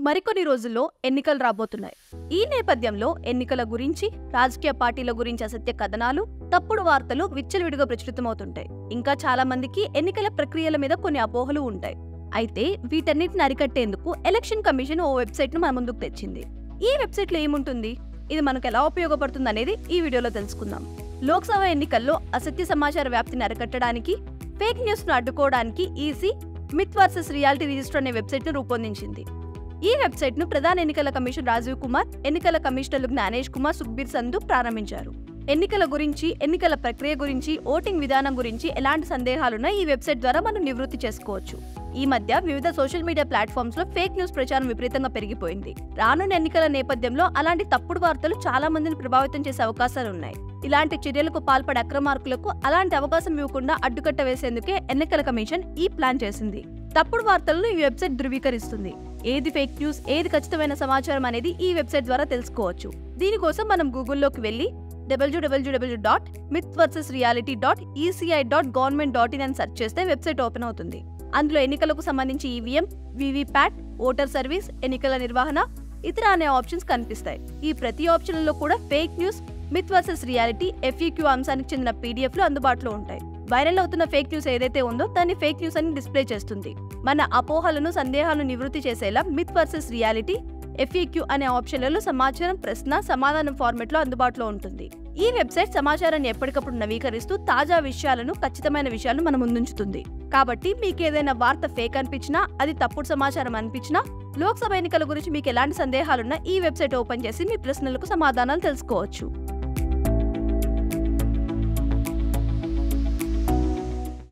మరికొన్ని రోజుల్లో ఎన్నికలు రాబోతున్నాయి. ఈ నేపథ్యంలో ఎన్నికల గురించి, రాజకీయ పార్టీల గురించి అసత్య కథనాలు, తప్పుడు వార్తలు విచ్చలవిడిగా ప్రచురితమవుతుంటాయి. ఇంకా చాలా మందికి ఎన్నికల ప్రక్రియల మీద కొన్ని అపోహలు ఉంటాయి. అయితే వీటన్నిటిని అరికట్టేందుకు ఎలక్షన్ కమిషన్ ఓ వెబ్సైట్ ను మన ముందుకు తెచ్చింది. ఈ వెబ్సైట్ లో ఏముంటుంది, ఇది మనకు ఎలా ఉపయోగపడుతుంది అనేది ఈ వీడియోలో తెలుసుకుందాం. లోక్సభ ఎన్నికల్లో అసత్య సమాచార వ్యాప్తిని అరికట్టడానికి, ఫేక్ న్యూస్ ను అడ్డుకోవడానికి EC myth versus reality register అనే వెబ్సైట్ ను రూపొందించింది. ఈ వెబ్సైట్ ను ప్రధాన ఎన్నికల కమిషన్ రాజీవ్ కుమార్, ఎన్నికల కమిషనర్లు జ్ఞానేష్ కుమార్, సుఖ్బీర్ సంధు ప్రారంభించారు. ఎన్నికల గురించి, ఎన్నికల ప్రక్రియ గురించి, ఓటింగ్ విధానం గురించి ఎలాంటి సందేహాలున్నా ఈ వెబ్సైట్ ద్వారా మనం నివృత్తి చేసుకోవచ్చు. ఈ మధ్య వివిధ సోషల్ మీడియా ప్లాట్ఫామ్స్ లో ఫేక్ న్యూస్ ప్రచారం విపరీతంగా పెరిగిపోయింది. రానున్న ఎన్నికల నేపథ్యంలో అలాంటి తప్పుడు వార్తలు చాలా మందిని ప్రభావితం చేసే అవకాశాలు ఉన్నాయి. ఇలాంటి చర్యలకు పాల్పడే అక్రమార్కులకు అలాంటి అవకాశం ఇవ్వకుండా అడ్డుకట్ట వేసేందుకే ఎన్నికల కమిషన్ ఈ ప్లాన్ చేసింది. తప్పుడు వార్తలను ఈ వెబ్సైట్ ధృవీకరిస్తుంది. ఏది ఫేక్ న్యూస్, ఏది ఖచ్చితమైన సమాచారం అనేది ఈ వెబ్సైట్ ద్వారా తెలుసుకోవచ్చు. దీనికోసం మనం గూగుల్లోకి వెళ్లి www.mythversusreality.eci.government.in అని సెర్చ్ చేస్తే వెబ్సైట్ ఓపెన్ అవుతుంది. అందులో ఎన్నికలకు సంబంధించి ఈవీఎం, వీవీప్యాట్, ఓటర్ సర్వీస్, ఎన్నికల నిర్వహణ, ఇతర అనే ఆప్షన్స్ కనిపిస్తాయి. ఈ ప్రతి ఆప్షన్లలో కూడా fake news, myth versus reality, FAQ అంశానికి చెందిన PDFలు అందుబాటులో ఉంటాయి. వైరల్ అవుతున్న ఫేక్ న్యూస్ ఏదైతే ఉందో దాన్ని ఫేక్ న్యూస్ అని డిస్ప్లే చేస్తుంది. మన అపోహలను, సందేహాలను నివృత్తి చేసేలా మిత్ వర్సెస్ రియాలిటీ, FAQ అనే ఆప్షన్లలో సమాచారం ప్రశ్న సమాధానం ఫార్మెట్ లో అందుబాటులో ఉంటుంది. ఈ వెబ్సైట్ సమాచారాన్ని ఎప్పటికప్పుడు నవీకరిస్తూ తాజా విషయాలను, ఖచ్చితమైన విషయాలను మన ముందుంచుతుంది. కాబట్టి మీకు ఏదైనా వార్త ఫేక్ అనిపించినా, అది తప్పుడు సమాచారం అనిపించినా, లోక్సభ ఎన్నికల గురించి మీకు ఎలాంటి సందేహాలున్నా ఈ వెబ్సైట్ ఓపెన్ చేసి మీ ప్రశ్నలకు సమాధానాలు తెలుసుకోవచ్చు.